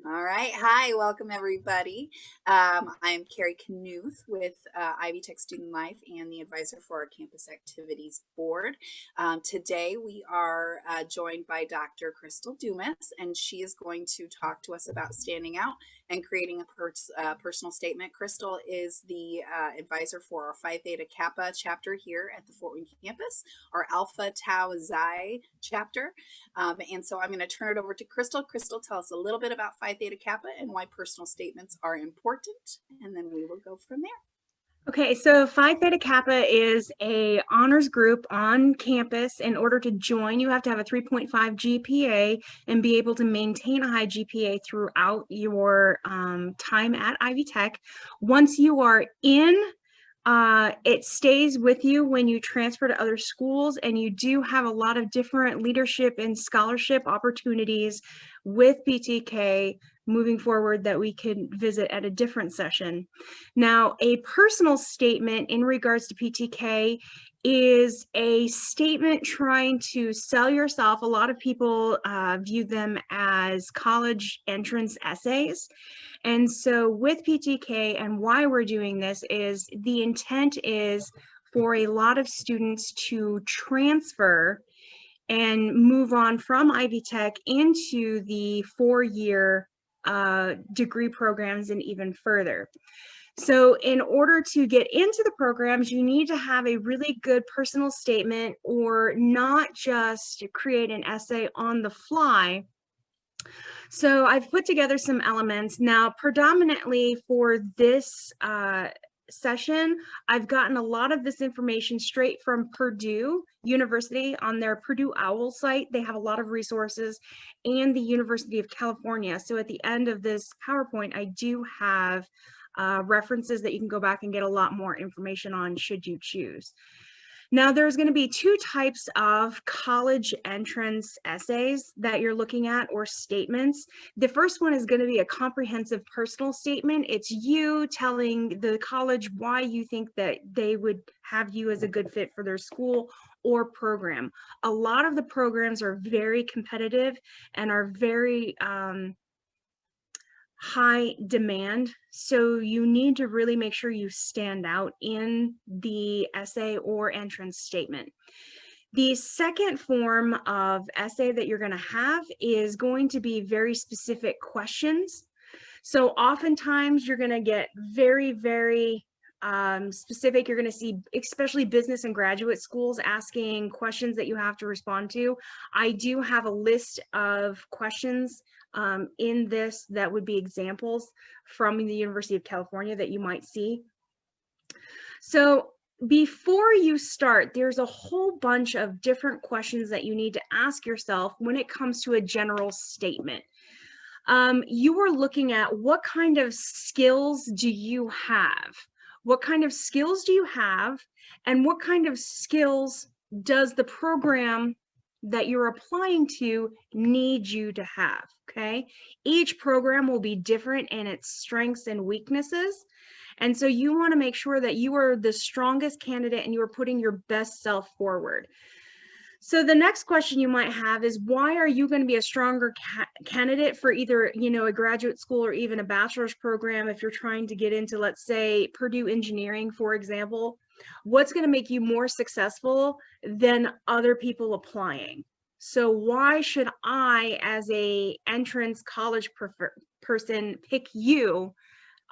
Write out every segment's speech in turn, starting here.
All right. Hi, welcome everybody. I'm Carrie Knuth with Ivy Tech Student Life and the advisor for our Campus Activities Board. Today we are joined by Dr. Crystal Dumas, and she is going to talk to us about standing out and creating a personal statement. Crystal is the advisor for our Phi Theta Kappa chapter here at the Fort Wayne campus, our Alpha Tau Xi chapter. And so I'm going to turn it over to Crystal. Crystal, tell us a little bit about Phi Theta Kappa and why personal statements are important, and then we will go from there. Okay, so Phi Theta Kappa is a honors group on campus. In order to join, you have to have a 3.5 GPA and be able to maintain a high GPA throughout your time at Ivy Tech. Once you are in, it stays with you when you transfer to other schools, and you do have a lot of different leadership and scholarship opportunities with PTK moving forward that we can visit at a different session. Now, a personal statement in regards to PTK is a statement trying to sell yourself. A lot of people view them as college entrance essays. And so with PTK, and why we're doing this is the intent is for a lot of students to transfer and move on from Ivy Tech into the 4-year degree programs and even further. So in order to get into the programs, you need to have a really good personal statement, or not just create an essay on the fly. So I've put together some elements. Now, predominantly for this session, I've gotten a lot of this information straight from Purdue University on their Purdue OWL site. They have a lot of resources, and the University of California. So at the end of this PowerPoint, I do have references that you can go back and get a lot more information on should you choose. Now, there's going to be 2 types of college entrance essays that you're looking at, or statements. The first one is going to be a comprehensive personal statement. It's you telling the college why you think that they would have you as a good fit for their school or program. A lot of the programs are very competitive and are very high demand, so you need to really make sure you stand out in the essay or entrance statement. The second form of essay that you're going to have is going to be very specific questions. So oftentimes you're going to get very specific. You're going to see especially business and graduate schools asking questions that you have to respond to. I do have a list of questions in this that would be examples from the University of California that you might see. So before you start, there's a whole bunch of different questions that you need to ask yourself when it comes to a general statement. You are looking at what kind of skills do you have? What kind of skills do you have? And what kind of skills does the program that you're applying to need you to have? Okay. Each program will be different in its strengths and weaknesses. And so you want to make sure that you are the strongest candidate and you are putting your best self forward. So the next question you might have is, why are you going to be a stronger candidate for either, a graduate school or even a bachelor's program if you're trying to get into, let's say, Purdue engineering, for example? What's going to make you more successful than other people applying? So why should I, as a entrance college person, pick you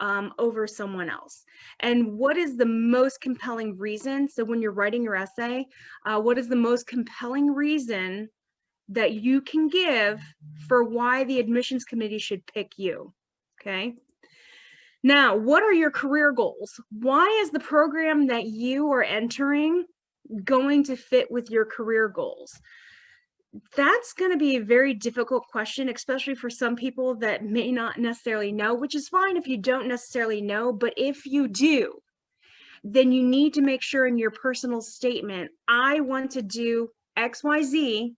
over someone else? And what is the most compelling reason? So when you're writing your essay, what is the most compelling reason that you can give for why the admissions committee should pick you? Okay. Now, what are your career goals? Why is the program that you are entering going to fit with your career goals? That's going to be a very difficult question, especially for some people that may not necessarily know, which is fine if you don't necessarily know. But if you do, then you need to make sure in your personal statement, I want to do XYZ,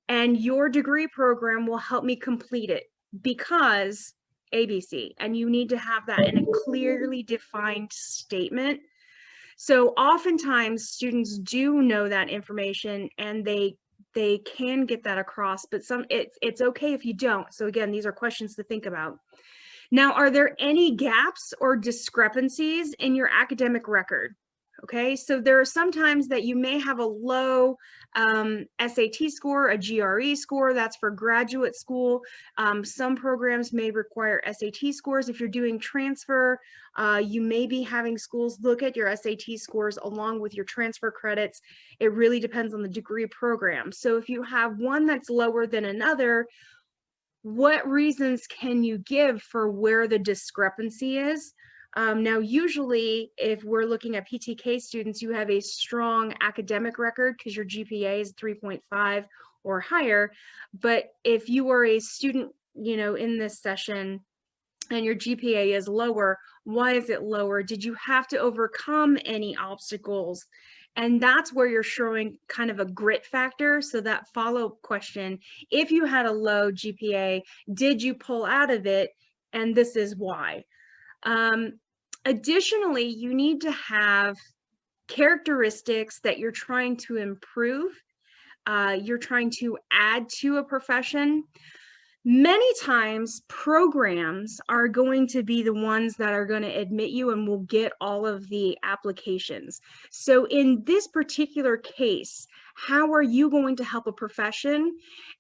and your degree program will help me complete it because ABC. And you need to have that in a clearly defined statement. So oftentimes students do know that information and they they can get that across, but it's okay if you don't. So again, these are questions to think about. Now, are there any gaps or discrepancies in your academic record? Okay, so there are some times that you may have a low SAT score, a GRE score, that's for graduate school. Some programs may require SAT scores. If you're doing transfer, you may be having schools look at your SAT scores along with your transfer credits. It really depends on the degree program. So if you have one that's lower than another, what reasons can you give for where the discrepancy is? Now, usually, if we're looking at PTK students, you have a strong academic record because your GPA is 3.5 or higher. But if you are a student, in this session and your GPA is lower, why is it lower? Did you have to overcome any obstacles? And that's where you're showing kind of a grit factor. So that follow-up question, if you had a low GPA, did you pull out of it? And this is why. Additionally, you need to have characteristics that you're trying to improve. You're trying to add to a profession. Many times programs are going to be the ones that are going to admit you and will get all of the applications. So in this particular case, how are you going to help a profession?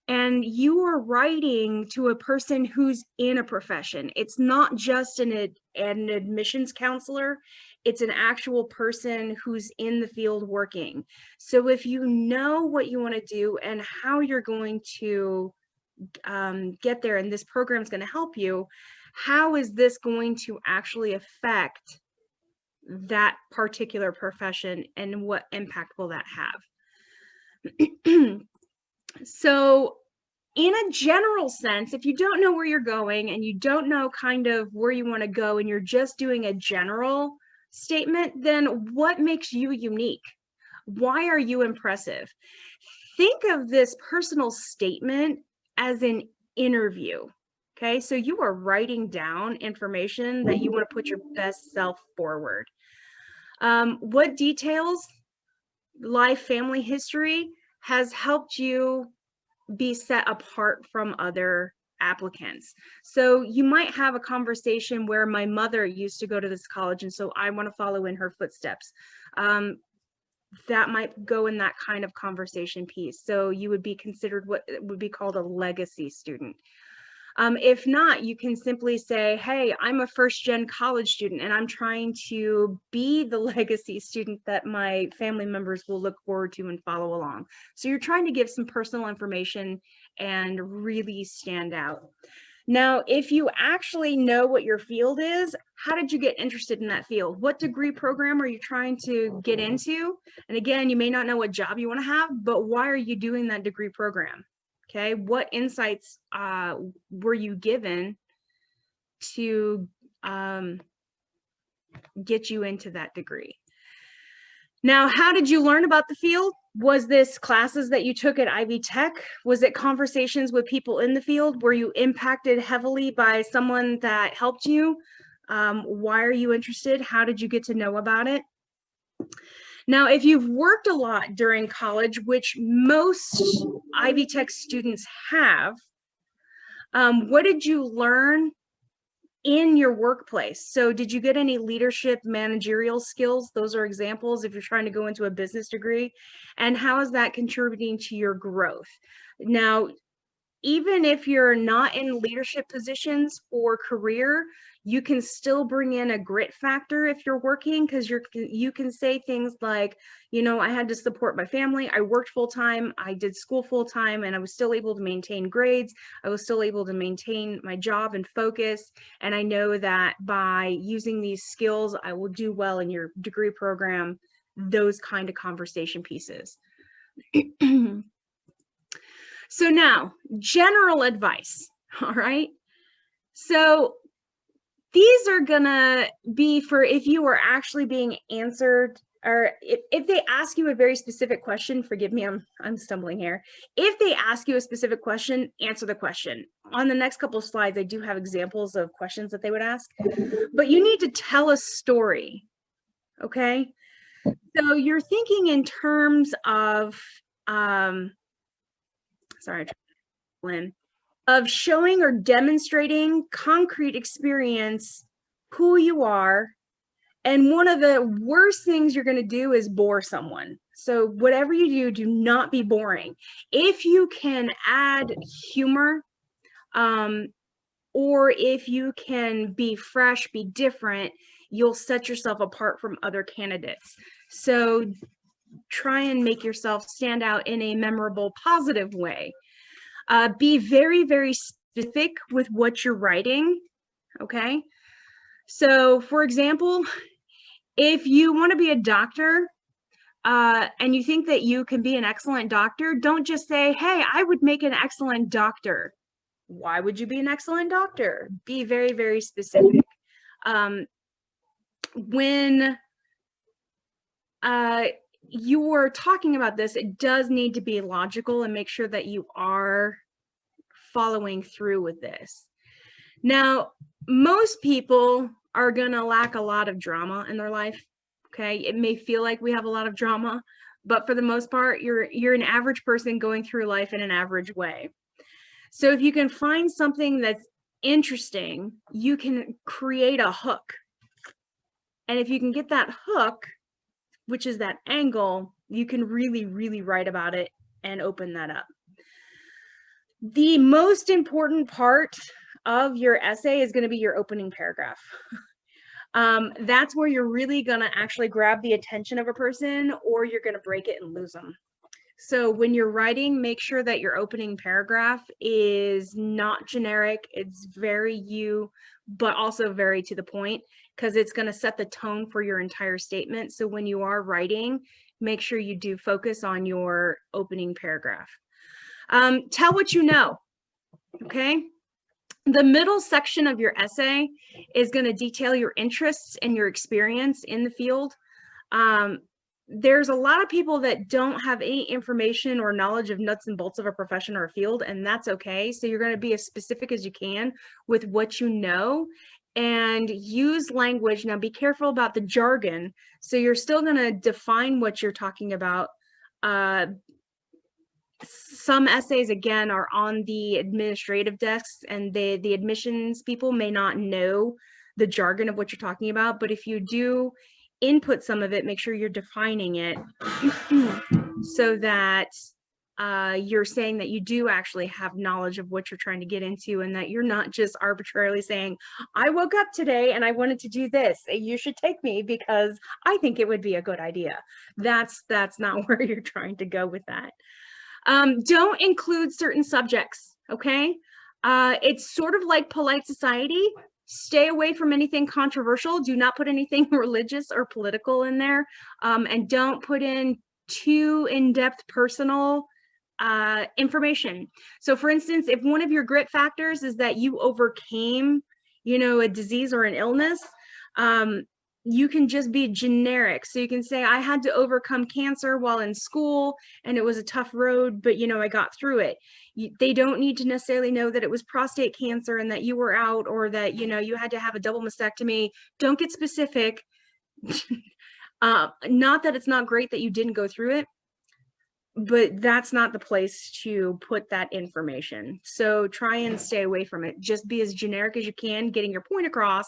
And you are writing to a person who's in a profession. It's not just an admissions counselor. It's an actual person who's in the field working. So if you know what you want to do and how you're going to get there, and this program is going to help you, how is this going to actually affect that particular profession and what impact will that have? So in a general sense, if you don't know where you're going and you don't know kind of where you want to go and you're just doing a general statement, then what makes you unique? Why are you impressive? Think of this personal statement as an interview. Okay, so you are writing down information that you want to put your best self forward. What details, life, family history has helped you be set apart from other applicants? So you might have a conversation where my mother used to go to this college, and so I want to follow in her footsteps. That might go in that kind of conversation piece. So you would be considered what would be called a legacy student. If not, you can simply say, hey, I'm a first-gen college student and I'm trying to be the legacy student that my family members will look forward to and follow along. So you're trying to give some personal information and really stand out. Now, if you actually know what your field is, how did you get interested in that field? What degree program are you trying to get into? And again, you may not know what job you want to have, but why are you doing that degree program? Okay, what insights were you given to get you into that degree? Now, how did you learn about the field? Was this classes that you took at Ivy Tech? Was it conversations with people in the field? Were you impacted heavily by someone that helped you? Why are you interested? How did you get to know about it? Now, if you've worked a lot during college, which most Ivy Tech students have, what did you learn in your workplace? So did you get any leadership managerial skills? Those are examples if you're trying to go into a business degree. And how is that contributing to your growth? Now, even if you're not in leadership positions or career, you can still bring in a grit factor if you're working, because you can say things like, I had to support my family. I worked full time. I did school full time, and I was still able to maintain grades. I was still able to maintain my job and focus. And I know that by using these skills, I will do well in your degree program, those kind of conversation pieces. So now, general advice, all right? So these are gonna be for if you are actually being answered, or if they ask you a very specific question, forgive me, I'm stumbling here. If they ask you a specific question, answer the question. On the next couple of slides, I do have examples of questions that they would ask, but you need to tell a story, okay? So you're thinking in terms of, sorry, of showing or demonstrating concrete experience who you are. And one of the worst things you're going to do is bore someone. So whatever you do, do not be boring. If you can add humor, or if you can be fresh, be different, you'll set yourself apart from other candidates. So try and make yourself stand out in a memorable, positive way. Be very, very specific with what you're writing, okay? So for example, if you want to be a doctor, and you think that you can be an excellent doctor, don't just say, hey, I would make an excellent doctor. Why would you be an excellent doctor? Be very, very specific. When you're talking about this, it does need to be logical and make sure that you are following through with this. Now, most people are going to lack a lot of drama in their life. Okay, it may feel like we have a lot of drama, but for the most part, you're an average person going through life in an average way. So if you can find something that's interesting, you can create a hook. And if you can get that hook, which is that angle, you can really, really write about it and open that up. The most important part of your essay is going to be your opening paragraph. That's where you're really going to actually grab the attention of a person, or you're going to break it and lose them. So when you're writing, make sure that your opening paragraph is not generic. It's very you, but also very to the point, because it's going to set the tone for your entire statement. So when you are writing, make sure you do focus on your opening paragraph. Tell what you know, okay? The middle section of your essay is going to detail your interests and your experience in the field. There's a lot of people that don't have any information or knowledge of nuts and bolts of a profession or a field, and that's okay. So you're going to be as specific as you can with what you know and use language. Now, be careful about the jargon. So you're still going to define what you're talking about. Some essays, again, are on the administrative desks, and the admissions people may not know the jargon of what you're talking about. But if you do input some of it, make sure you're defining it so that you're saying that you do actually have knowledge of what you're trying to get into, and that you're not just arbitrarily saying, I woke up today and I wanted to do this. You should take me because I think it would be a good idea. That's not where you're trying to go with that. Don't include certain subjects, okay? It's sort of like polite society. Stay away from anything controversial. Do not put anything religious or political in there. And don't put in too in-depth personal information. So for instance, if one of your grit factors is that you overcame, a disease or an illness, you can just be generic. So you can say, I had to overcome cancer while in school and it was a tough road, but I got through it. They don't need to necessarily know that it was prostate cancer and that you were out, or that, you had to have a double mastectomy. Don't get specific. Not that it's not great that you didn't go through it, but that's not the place to put that information. So try and stay away from it. Just be as generic as you can, getting your point across,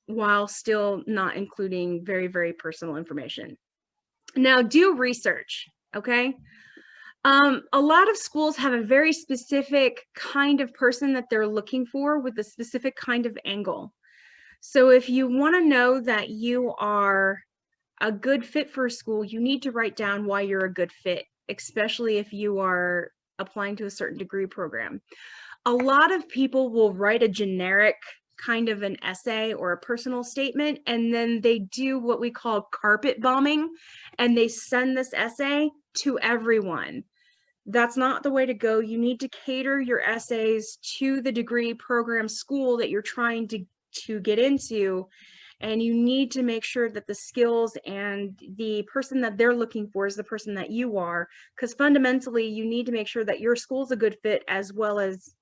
while still not including very, very personal information. Now, do research, okay? A lot of schools have a very specific kind of person that they're looking for with a specific kind of angle. So if you want to know that you are a good fit for a school, you need to write down why you're a good fit, especially if you are applying to a certain degree program. A lot of people will write a generic kind of an essay or a personal statement, and then they do what we call carpet bombing, and they send this essay to everyone. That's not the way to go. You need to cater your essays to the degree program school that you're trying to get into, and you need to make sure that the skills and the person that they're looking for is the person that you are, because fundamentally you need to make sure that your school's a good fit, as well as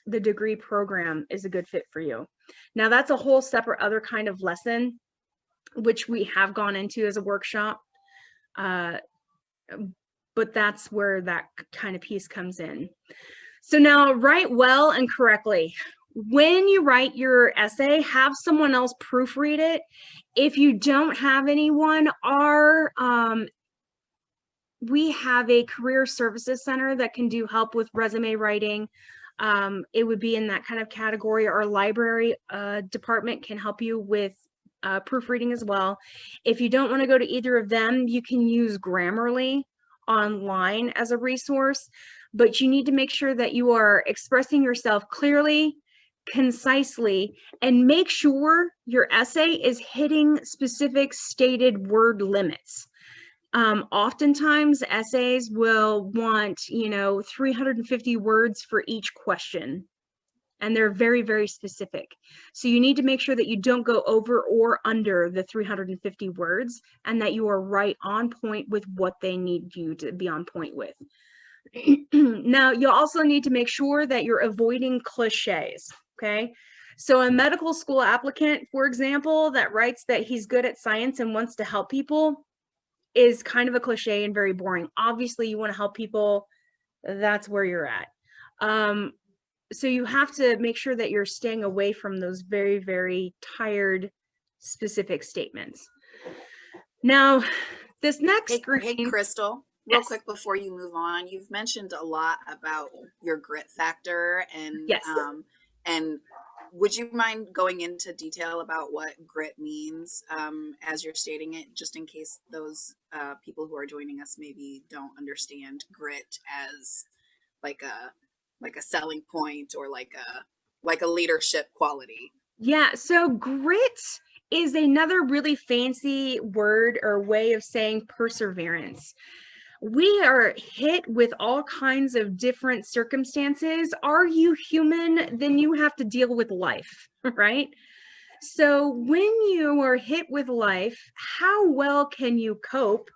the degree program is a good fit for you. Now, that's a whole separate other kind of lesson, which we have gone into as a workshop. but that's where that kind of piece comes in. So now write well and correctly. When you write your essay, have someone else proofread it. If you don't have anyone, we have a career services center that can do help with resume writing. It would be in that kind of category. Our library department can help you with proofreading as well. If you don't want to go to either of them, you can use Grammarly online as a resource, but you need to make sure that you are expressing yourself clearly, concisely, and make sure your essay is hitting specific stated word limits. Oftentimes essays will want, 350 words for each question, and they're very, very specific. So you need to make sure that you don't go over or under the 350 words, and that you are right on point with what they need you to be on point with. Now, you also need to make sure that you're avoiding cliches, okay? So a medical school applicant, for example, that writes that he's good at science and wants to help people is kind of a cliche and very boring. Obviously, you want to help people. That's where you're at. So you have to make sure that you're staying away from those very, very tired, specific statements. Now, this next Hey, Crystal, real quick before you move on, you've mentioned a lot about your grit factor, and yes. And would you mind going into detail about what grit means as you're stating it, just in case those people who are joining us maybe don't understand grit as like a selling point or like a leadership quality? Yeah, so grit is another really fancy word or way of saying perseverance. We are hit with all kinds of different circumstances. Are you human? Then you have to deal with life, right? So when you are hit with life, how well can you cope?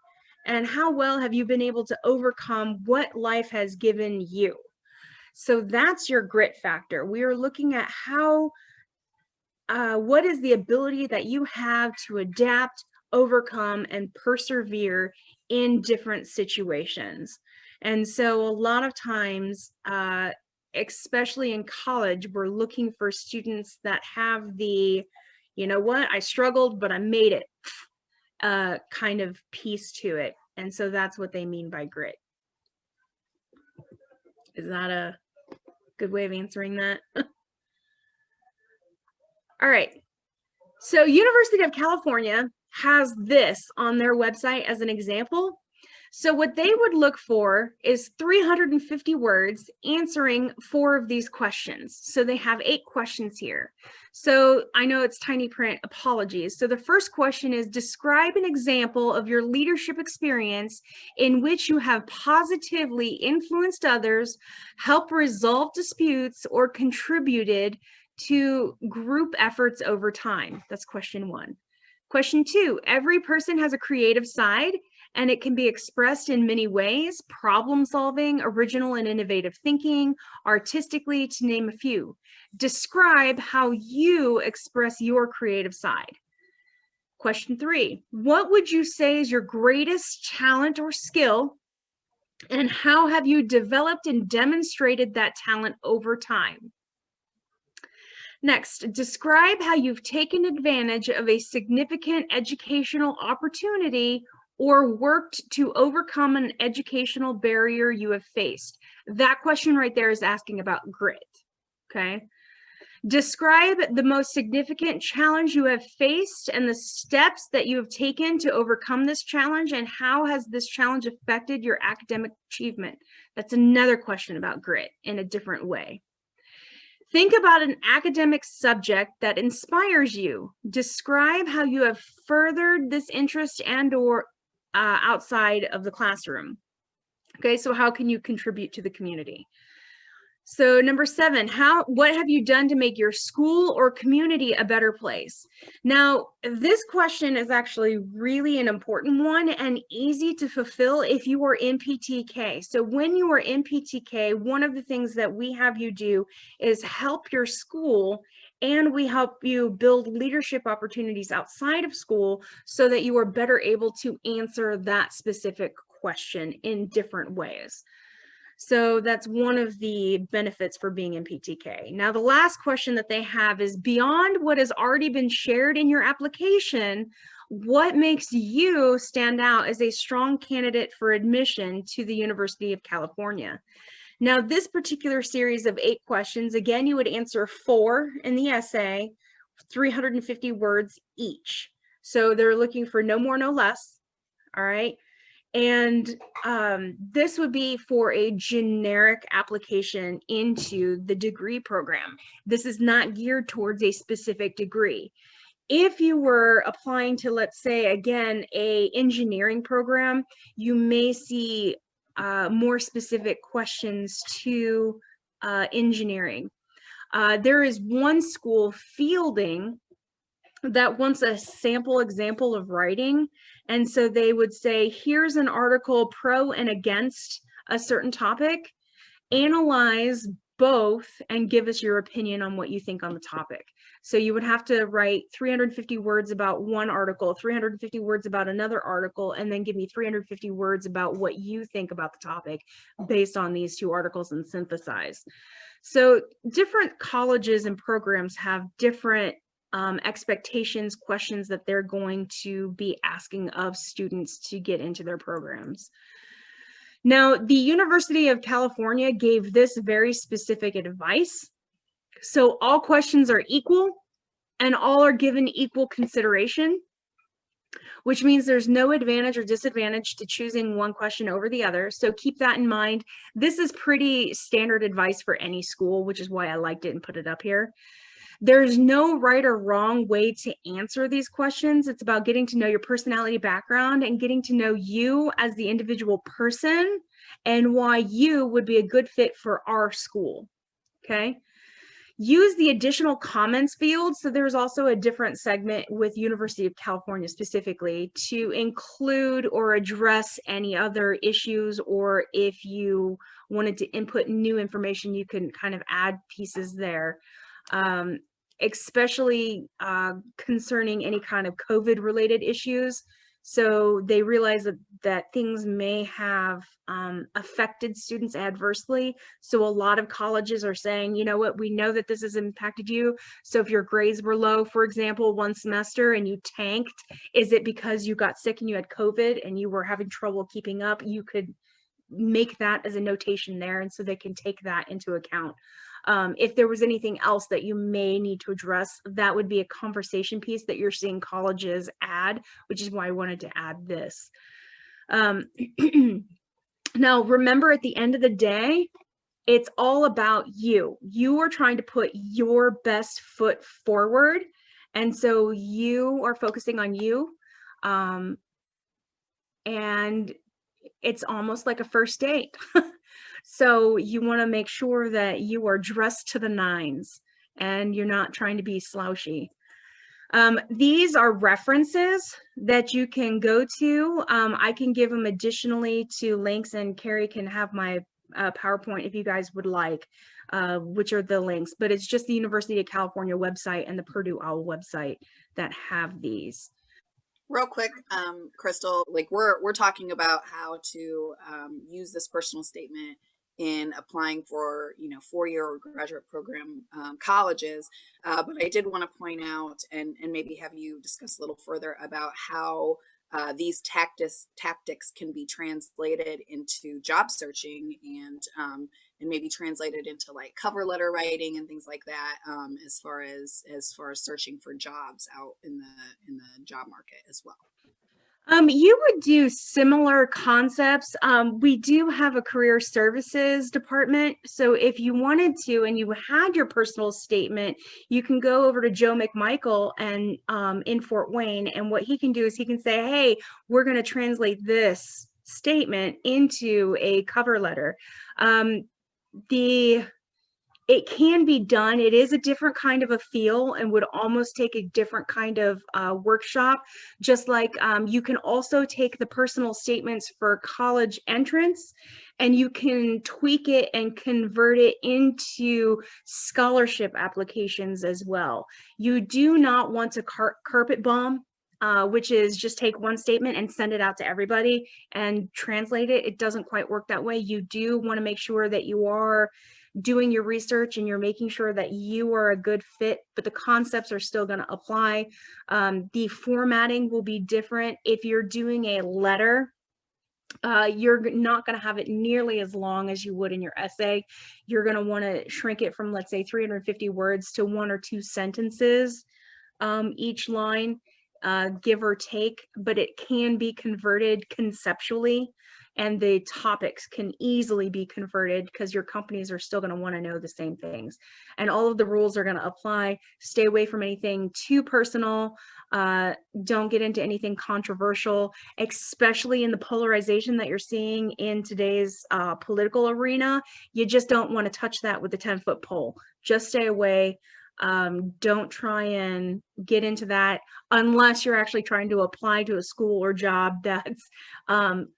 And how well have you been able to overcome what life has given you? So that's your grit factor. We are looking at what is the ability that you have to adapt, overcome, and persevere in different situations. And so a lot of times, especially in college, we're looking for students that have the, you know what, I struggled, but I made it kind of piece to it. And so that's what they mean by grit. Is that a good way of answering that? All right. So University of California has this on their website as an example. So what they would look for is 350 words answering 4 of these questions. So they have 8 questions here. So I know it's tiny print, apologies. So the first question is, describe an example of your leadership experience in which you have positively influenced others, helped resolve disputes, or contributed to group efforts over time. That's question 1. Question 2, every person has a creative side, and it can be expressed in many ways: problem solving, original and innovative thinking, artistically, to name a few. Describe how you express your creative side. Question 3, what would you say is your greatest talent or skill, and how have you developed and demonstrated that talent over time? Next, describe how you've taken advantage of a significant educational opportunity or worked to overcome an educational barrier you have faced. That question right there is asking about grit, okay? Describe the most significant challenge you have faced and the steps that you have taken to overcome this challenge, and how has this challenge affected your academic achievement? That's another question about grit in a different way. Think about an academic subject that inspires you. Describe how you have furthered this interest and/or outside of the classroom. Okay, so how can you contribute to the community? So number 7, what have you done to make your school or community a better place? Now, this question is actually really an important one and easy to fulfill if you are in PTK. So when you are in PTK, one of the things that we have you do is help your school, and we help you build leadership opportunities outside of school so that you are better able to answer that specific question in different ways. So that's one of the benefits for being in PTK. Now, the last question that they have is, beyond what has already been shared in your application, what makes you stand out as a strong candidate for admission to the University of California? Now, this particular series of 8 questions, again, you would answer 4 in the essay, 350 words each. So they're looking for no more, no less. All right. And this would be for a generic application into the degree program. This is not geared towards a specific degree. If you were applying to, let's say, again, a engineering program, you may see more specific questions to engineering. There is one school, Fielding, that wants a sample example of writing. And so they would say, here's an article pro and against a certain topic. Analyze both and give us your opinion on what you think on the topic. So you would have to write 350 words about one article, 350 words about another article, and then give me 350 words about what you think about the topic based on these 2 articles and synthesize. So different colleges and programs have different expectations, questions that they're going to be asking of students to get into their programs. Now, the University of California gave this very specific advice. So all questions are equal and all are given equal consideration, which means there's no advantage or disadvantage to choosing one question over the other. So keep that in mind. This is pretty standard advice for any school, which is why I liked it and put it up here. There's no right or wrong way to answer these questions. It's about getting to know your personality, background, and getting to know you as the individual person and why you would be a good fit for our school. Okay. Use the additional comments field. So there's also a different segment with University of California specifically to include or address any other issues, or if you wanted to input new information, you can kind of add pieces there. Especially concerning any kind of COVID related issues. So they realize that things may have affected students adversely. So a lot of colleges are saying, you know what, we know that this has impacted you. So if your grades were low, for example, one semester and you tanked, is it because you got sick and you had COVID and you were having trouble keeping up? You could make that as a notation there, and so they can take that into account. If there was anything else that you may need to address, that would be a conversation piece that you're seeing colleges add, which is why I wanted to add this. Now, remember, at the end of the day, it's all about you. You are trying to put your best foot forward. And so you are focusing on you. And it's almost like a first date. So you want to make sure that you are dressed to the nines and you're not trying to be slouchy. These are references that you can go to. I can give them additionally to links, and Carrie can have my PowerPoint if you guys would like, which are the links, but it's just the University of California website and the Purdue OWL website that have these. Real quick, Crystal, like we're talking about how to use this personal statement in applying for, 4-year or graduate program colleges. But I did want to point out and maybe have you discuss a little further about how these tactics can be translated into job searching and maybe translated into like cover letter writing and things like that, as far as searching for jobs out in the job market as well. You would do similar concepts. We do have a career services department. So if you wanted to, and you had your personal statement, you can go over to Joe McMichael and in Fort Wayne. And what he can do is he can say, hey, we're going to translate this statement into a cover letter. It can be done. It is a different kind of a feel and would almost take a different kind of workshop. Just like you can also take the personal statements for college entrance and you can tweak it and convert it into scholarship applications as well. You do not want to carpet bomb which is just take one statement and send it out to everybody and translate it. It doesn't quite work that way. You do want to make sure that you are doing your research and you're making sure that you are a good fit, but the concepts are still going to apply. The formatting will be different. If you're doing a letter, you're not going to have it nearly as long as you would in your essay. You're going to want to shrink it from, let's say, 350 words to 1 or 2 sentences each line, give or take, but it can be converted conceptually, and the topics can easily be converted because your companies are still going to want to know the same things. And all of the rules are going to apply. Stay away from anything too personal. Don't get into anything controversial, especially in the polarization that you're seeing in today's political arena. You just don't want to touch that with a 10-foot pole. Just stay away. Don't try and get into that unless you're actually trying to apply to a school or job that's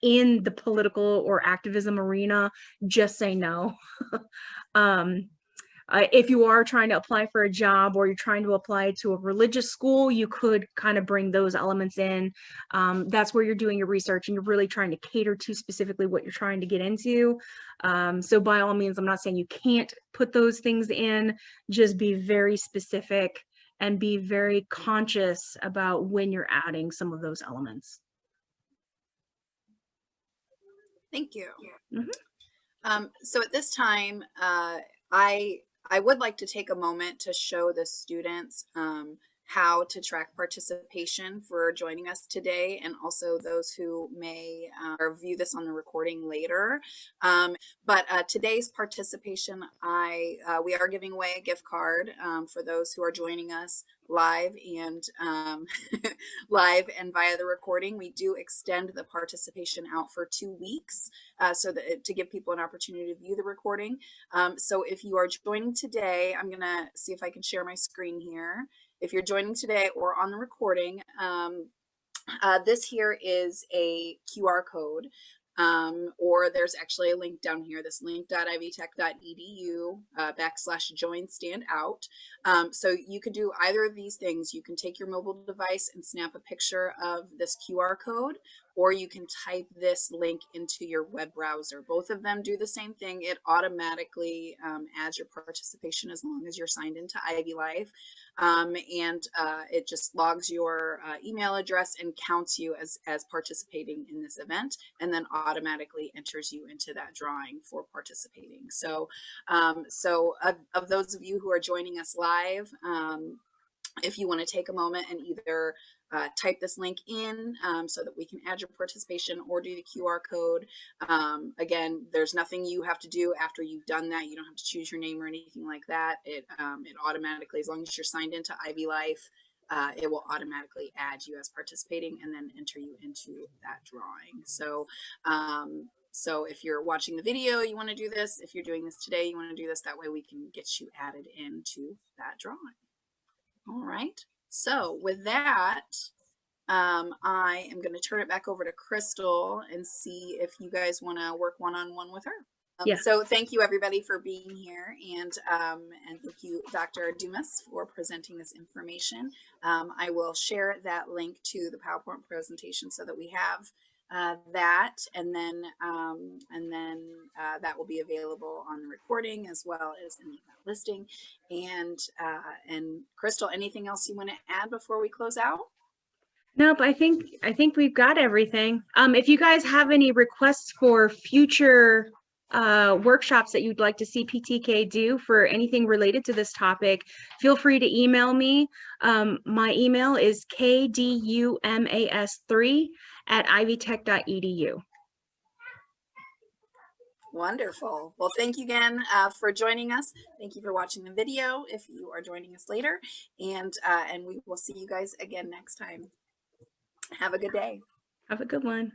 in the political or activism arena. Just say no. If you are trying to apply for a job or you're trying to apply to a religious school, you could kind of bring those elements in. That's where you're doing your research and you're really trying to cater to specifically what you're trying to get into. So by all means, I'm not saying you can't put those things in, just be very specific and be very conscious about when you're adding some of those elements. Thank you. Mm-hmm. So at this time, I would like to take a moment to show the students how to track participation for joining us today, and also those who may or view this on the recording later. But today's participation, we are giving away a gift card for those who are joining us live and live and via the recording. We do extend the participation out for 2 weeks so that to give people an opportunity to view the recording. So if you are joining today, I'm gonna see if I can share my screen here. If you're joining today or on the recording, this here is a QR code, or there's actually a link down here, this link.ivtech.edu /join standout. So you can do either of these things. You can take your mobile device and snap a picture of this QR code, or you can type this link into your web browser. Both of them do the same thing. It automatically adds your participation as long as you're signed into Ivy Life. And it just logs your email address and counts you as participating in this event, and then automatically enters you into that drawing for participating. So, of those of you who are joining us live, if you want to take a moment and either type this link in so that we can add your participation, or do the QR code. Again, there's nothing you have to do after you've done that. You don't have to choose your name or anything like that. It automatically, as long as you're signed into Ivy Life, it will automatically add you as participating and then enter you into that drawing. So, so if you're watching the video, you want to do this. If you're doing this today, you want to do this. That way we can get you added into that drawing. All right. So with that, I am going to turn it back over to Crystal and see if you guys want to work one-on-one with her. Yeah. So thank you everybody for being here, and thank you, Dr. Dumas, for presenting this information. I will share that link to the PowerPoint presentation so that we have that, and then that will be available on the recording as well as in the listing. And Crystal, anything else you want to add before we close out? Nope, I think we've got everything. If you guys have any requests for future workshops that you'd like to see PTK do for anything related to this topic, feel free to email me. My email is kdumas3@ivytech.edu. Wonderful. Well, thank you again for joining us. Thank you for watching the video if you are joining us later, and we will see you guys again next time. Have a good day. Have a good one.